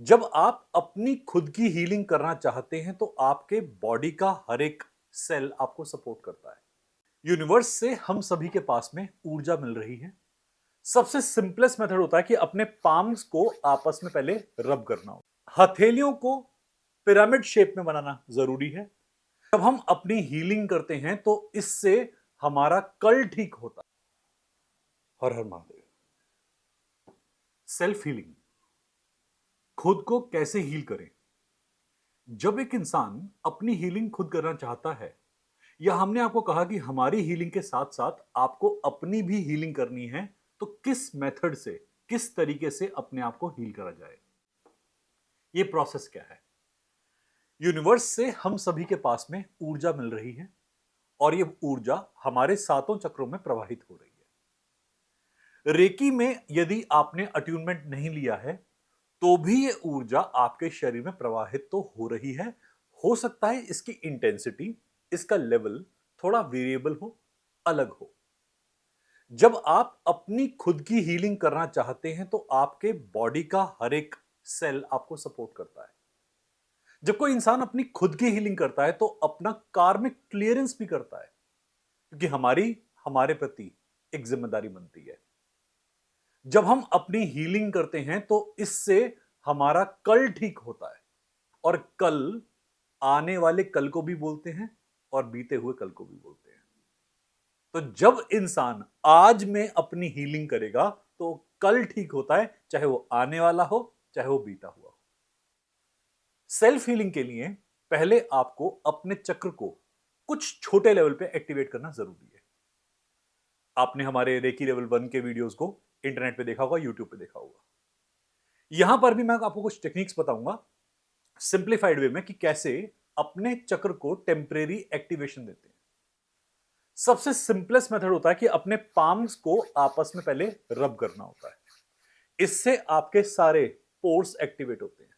जब आप अपनी खुद की हीलिंग करना चाहते हैं तो आपके बॉडी का हर एक सेल आपको सपोर्ट करता है। यूनिवर्स से हम सभी के पास में ऊर्जा मिल रही है। सबसे सिंपलेस्ट मेथड होता है कि अपने पाम्स को आपस में पहले रब करना हो। हथेलियों को पिरामिड शेप में बनाना जरूरी है। जब हम अपनी हीलिंग करते हैं तो इससे हमारा कल ठीक होता है। हर हर महादेव। सेल्फ हीलिंग, खुद को कैसे हील करें? जब एक इंसान अपनी हीलिंग खुद करना चाहता है, या हमने आपको कहा कि हमारी हीलिंग के साथ साथ आपको अपनी भी हीलिंग करनी है, तो किस मेथड से, किस तरीके से अपने आप को हील करा जाए? ये प्रोसेस क्या है? यूनिवर्स से हम सभी के पास में ऊर्जा मिल रही है और ये ऊर्जा हमारे सातों चक्रों में प्रवाहित हो रही है। रेकी में यदि आपने अट्यूनमेंट नहीं लिया है तो भी ये ऊर्जा आपके शरीर में प्रवाहित तो हो रही है। हो सकता है इसकी इंटेंसिटी, इसका लेवल थोड़ा वेरिएबल हो, अलग हो। जब आप अपनी खुद की हीलिंग करना चाहते हैं तो आपके बॉडी का हर एक सेल आपको सपोर्ट करता है। जब कोई इंसान अपनी खुद की हीलिंग करता है तो अपना कार्मिक क्लियरेंस भी करता है, क्योंकि हमारे प्रति एक जिम्मेदारी बनती है। जब हम अपनी हीलिंग करते हैं तो इससे हमारा कल ठीक होता है। और कल, आने वाले कल को भी बोलते हैं और बीते हुए कल को भी बोलते हैं। तो जब इंसान आज में अपनी हीलिंग करेगा तो कल ठीक होता है, चाहे वो आने वाला हो, चाहे वो बीता हुआ हो। सेल्फ हीलिंग के लिए पहले आपको अपने चक्र को कुछ छोटे लेवल पे एक्टिवेट करना जरूरी है। आपने हमारे रेकी लेवल 1 के वीडियोस को इंटरनेट पे देखा होगा, यूट्यूब पे देखा होगा। यहां पर भी मैं आपको कुछ टेक्निक्स बताऊंगा सिंप्लीफाइड वे में कि कैसे अपने चक्र को टेम्परेरी एक्टिवेशन देते हैं। सबसे सिंपलेस्ट मेथड होता है कि अपने पाम्स को आपस में पहले रब करना होता है। इससे आपके सारे पोर्स एक्टिवेट होते हैं।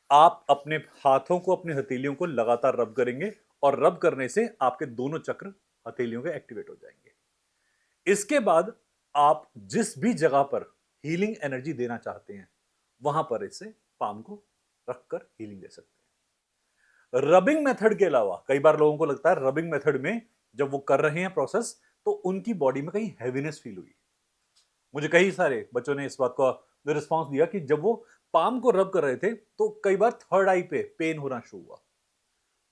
आप अपने हाथों को, अपने हथेलियों को लगातार रब करेंगे और रब करने से आपके दोनों चक्र हथेलियों के एक्टिवेट हो जाएंगे। इसके बाद आप जिस भी जगह पर हीलिंग एनर्जी देना चाहते हैं वहां पर इसे पाम को रखकर हीलिंग दे सकते हैं। रबिंग मेथड के अलावा कई बार लोगों को लगता है रबिंग मेथड में जब वो कर रहे हैं प्रोसेस तो उनकी बॉडी में कहीं हैवीनेस फील हुई। मुझे कई सारे बच्चों ने इस बात का रिस्पॉन्स दिया कि जब वो पाम को रब कर रहे थे तो कई बार थर्ड आई पे पेन होना शुरू हुआ।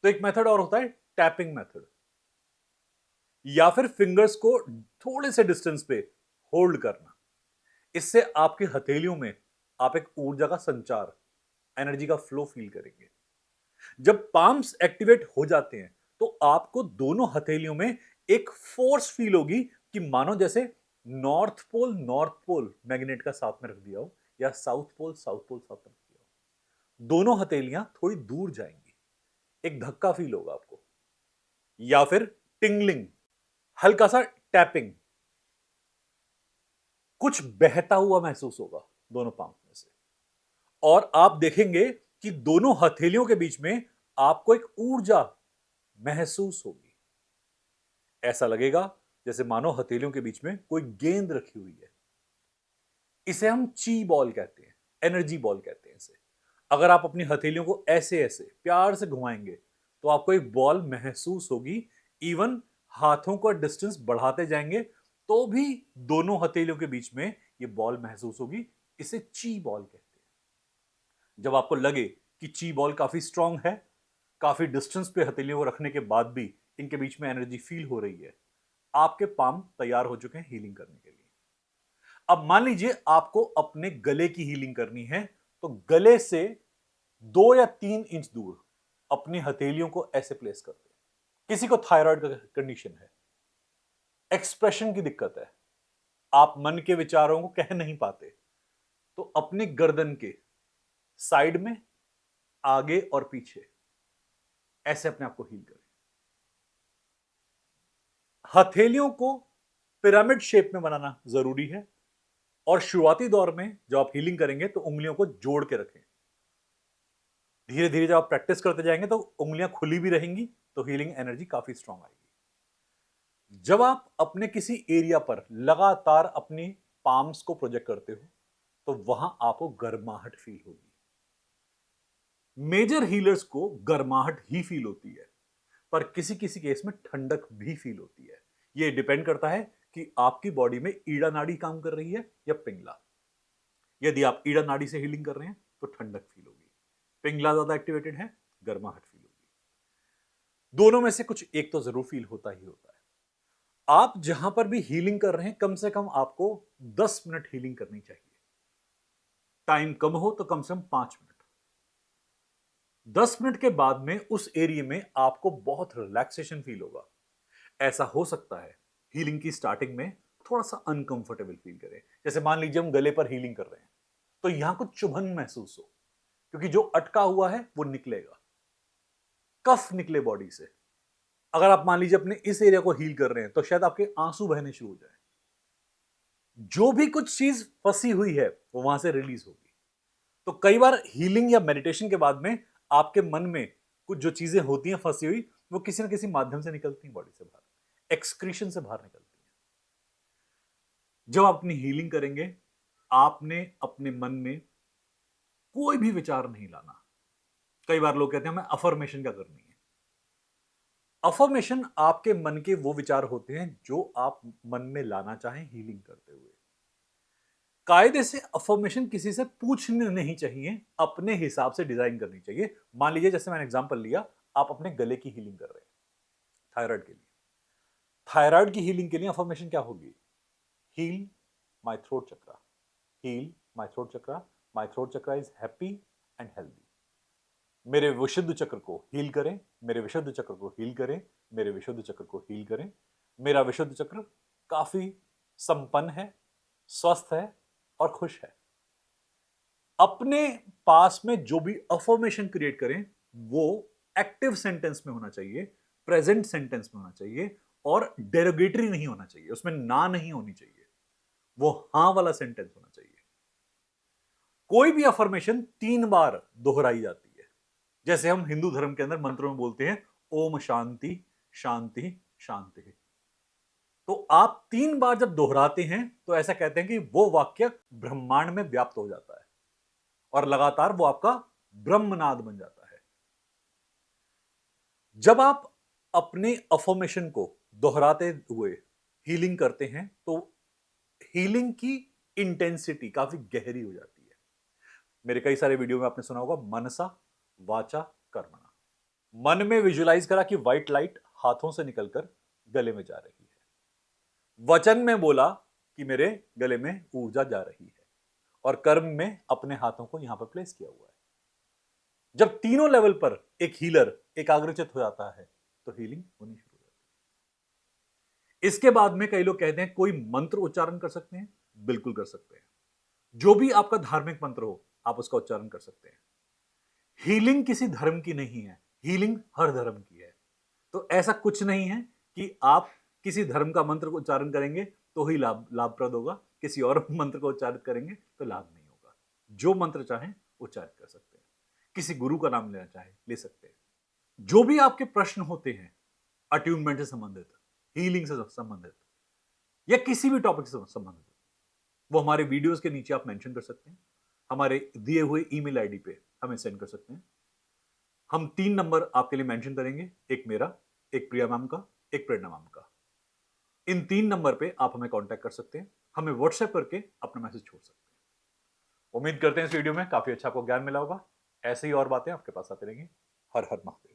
तो एक मेथड और होता है टैपिंग मेथड, या फिर फिंगर्स को थोड़े से डिस्टेंस पे होल्ड करना। इससे आपकी हथेलियों में आप एक ऊर्जा का संचार, एनर्जी का फ्लो फील करेंगे। जब पाम्स एक्टिवेट हो जाते हैं तो आपको दोनों हथेलियों में एक फोर्स फील होगी कि मानो जैसे नॉर्थ पोल मैग्नेट का साथ में रख दिया हो, या साउथ पोल साथ में रख दिया हो। दोनों हथेलियां थोड़ी दूर जाएंगी, एक धक्का फील होगा आपको, या फिर टिंगलिंग, हल्का सा टैपिंग, कुछ बहता हुआ महसूस होगा दोनों पाम में से। और आप देखेंगे कि दोनों हथेलियों के बीच में आपको एक ऊर्जा महसूस होगी। ऐसा लगेगा जैसे मानो हथेलियों के बीच में कोई गेंद रखी हुई है। इसे हम ची बॉल कहते हैं, एनर्जी बॉल कहते हैं इसे। अगर आप अपनी हथेलियों को ऐसे ऐसे प्यार से घुमाएंगे तो आपको एक बॉल महसूस होगी। इवन हाथों का डिस्टेंस बढ़ाते जाएंगे तो भी दोनों हथेलियों के बीच में ये बॉल महसूस होगी। इसे ची बॉल कहते हैं। जब आपको लगे कि ची बॉल काफी स्ट्रांग है, काफी डिस्टेंस पे हथेलियों को रखने के बाद भी इनके बीच में एनर्जी फील हो रही है, आपके पाम तैयार हो चुके हैं हीलिंग करने के लिए। अब मान लीजिए आपको अपने गले की हीलिंग करनी है, तो गले से 2 या 3 इंच दूर अपनी हथेलियों को ऐसे प्लेस करते हैं। किसी को थायराइड का कंडीशन है, एक्सप्रेशन की दिक्कत है, आप मन के विचारों को कह नहीं पाते, तो अपनी गर्दन के साइड में, आगे और पीछे ऐसे अपने आप को हील करें। हथेलियों को पिरामिड शेप में बनाना जरूरी है। और शुरुआती दौर में जब आप हीलिंग करेंगे तो उंगलियों को जोड़ के रखें। धीरे धीरे जब आप प्रैक्टिस करते जाएंगे तो उंगलियां खुली भी रहेंगी, तो हीलिंग एनर्जी काफी स्ट्रांग आएगी। जब आप अपने किसी एरिया पर लगातार अपनी पाम्स को प्रोजेक्ट करते हो तो वहां आपको गर्माहट फील होगी। मेजर हीलर्स को गर्माहट ही फील होती है, पर किसी किसी केस में ठंडक भी फील होती है। यह डिपेंड करता है कि आपकी बॉडी में ईड़ा नाड़ी काम कर रही है या पिंगला। यदि आप ईड़ा नाड़ी से हीलिंग कर रहे हैं तो ठंडक फील होगी, पिंगला ज्यादा एक्टिवेटेड है, गर्माहट फील होगी। दोनों में से कुछ एक तो जरूर फील होता ही होता है। आप जहां पर भी हीलिंग कर रहे हैं, कम से कम आपको 10 मिनट हीलिंग करनी चाहिए। टाइम कम हो तो कम से कम 5 मिनट। 10 मिनट के बाद में उस एरिया में आपको बहुत रिलैक्सेशन फील होगा। ऐसा हो सकता है हीलिंग की स्टार्टिंग में थोड़ा सा अनकंफर्टेबल फील करें। जैसे मान लीजिए हम गले पर हीलिंग कर रहे हैं तो यहां कुछ चुभन महसूस हो, क्योंकि जो अटका हुआ है वो निकलेगा, कफ निकले बॉडी से। अगर आप मान लीजिए अपने इस एरिया को हील कर रहे हैं तो शायद आपके आंसू बहने शुरू हो जाए। जो भी कुछ चीज फंसी हुई है वो वहां से रिलीज होगी। तो कई बार हीलिंग या मेडिटेशन के बाद में आपके मन में कुछ जो चीजें होती हैं फंसी हुई, वो किसी ना किसी माध्यम से निकलती हैं बॉडी से बाहर, एक्सक्रीशन से बाहर निकलती हैं। जब आप अपनी हीलिंग करेंगे, आपने अपने मन में कोई भी विचार नहीं लाना। कई बार लोग कहते हैं हमें अफर्मेशन क्या करनी है। अफर्मेशन आपके मन के वो विचार होते हैं जो आप मन में लाना चाहें हीलिंग करते हुए। कायदे से अफर्मेशन किसी से पूछने नहीं चाहिए, अपने हिसाब से डिजाइन करनी चाहिए। मान लीजिए जैसे मैंने एग्जांपल लिया, आप अपने गले की हीलिंग कर रहे हैं थायराइड के लिए। थायराइड की हीलिंग के लिए अफर्मेशन क्या होगी? Heal my throat chakra, heal my throat chakra, my throat chakra is happy and healthy. मेरे विशुद्ध चक्र को हील करें, मेरे विशुद्ध चक्र को हील करें, मेरे विशुद्ध चक्र को हील करें। मेरा विशुद्ध चक्र काफी संपन्न है, स्वस्थ है और खुश है। अपने पास में जो भी अफर्मेशन क्रिएट करें वो एक्टिव सेंटेंस में होना चाहिए, प्रेजेंट सेंटेंस में होना चाहिए और डेरोगेटरी नहीं होना चाहिए, उसमें ना नहीं होनी चाहिए, वो हां वाला सेंटेंस होना चाहिए। कोई भी अफर्मेशन 3 बार दोहराई जाती है। जैसे हम हिंदू धर्म के अंदर मंत्रों में बोलते हैं ओम शांति शांति शांति। तो आप 3 बार जब दोहराते हैं तो ऐसा कहते हैं कि वो वाक्य ब्रह्मांड में व्याप्त हो जाता है और लगातार वो आपका ब्रह्मनाद बन जाता है। जब आप अपने अफर्मेशन को दोहराते हुए हीलिंग करते हैं तो हीलिंग की इंटेंसिटी काफी गहरी हो जाती है। मेरे कई सारे वीडियो में आपने सुना होगा मनसा वाचा कर्मणा। मन में विजुलाइज करा कि व्हाइट लाइट हाथों से निकलकर गले में जा रही है, वचन में बोला कि मेरे गले में ऊर्जा जा रही है, और कर्म में अपने हाथों को यहां पर प्लेस किया हुआ है। जब तीनों लेवल पर एक हीलर एकाग्रचित हो जाता है तो हीलिंग होनी शुरू हो जाती है। इसके बाद में कई लोग कहते हैं कोई मंत्र उच्चारण कर सकते हैं, बिल्कुल कर सकते हैं। जो भी आपका धार्मिक मंत्र हो आप उसका उच्चारण कर सकते हैं। हीलिंग किसी धर्म की नहीं है, हीलिंग हर धर्म की है। तो ऐसा कुछ नहीं है कि आप किसी धर्म का मंत्र को उच्चारण करेंगे तो ही लाभप्रद होगा, किसी और मंत्र को उच्चारित करेंगे तो लाभ नहीं होगा। जो मंत्र चाहें उच्चारित कर सकते हैं, किसी गुरु का नाम लेना चाहे ले सकते हैं। जो भी आपके प्रश्न होते हैं अट्यूनमेंट से संबंधित, हीलिंग से संबंधित या किसी भी टॉपिक से संबंधित, वो हमारे वीडियोस के नीचे आप मेंशन कर सकते हैं, हमारे दिए हुए ईमेल आईडी पे हमें सेंड कर सकते हैं। हम 3 नंबर आपके लिए मेंशन करेंगे, एक मेरा, एक प्रिया मैम का, एक प्रेरणा मैम का। इन 3 नंबर पे आप हमें कांटेक्ट कर सकते हैं, हमें व्हाट्सएप करके अपना मैसेज छोड़ सकते हैं। उम्मीद करते हैं इस वीडियो में काफी अच्छा आपको ज्ञान मिला होगा। ऐसे ही और बातें आपके पास आती रहेंगी। हर हर महादेव।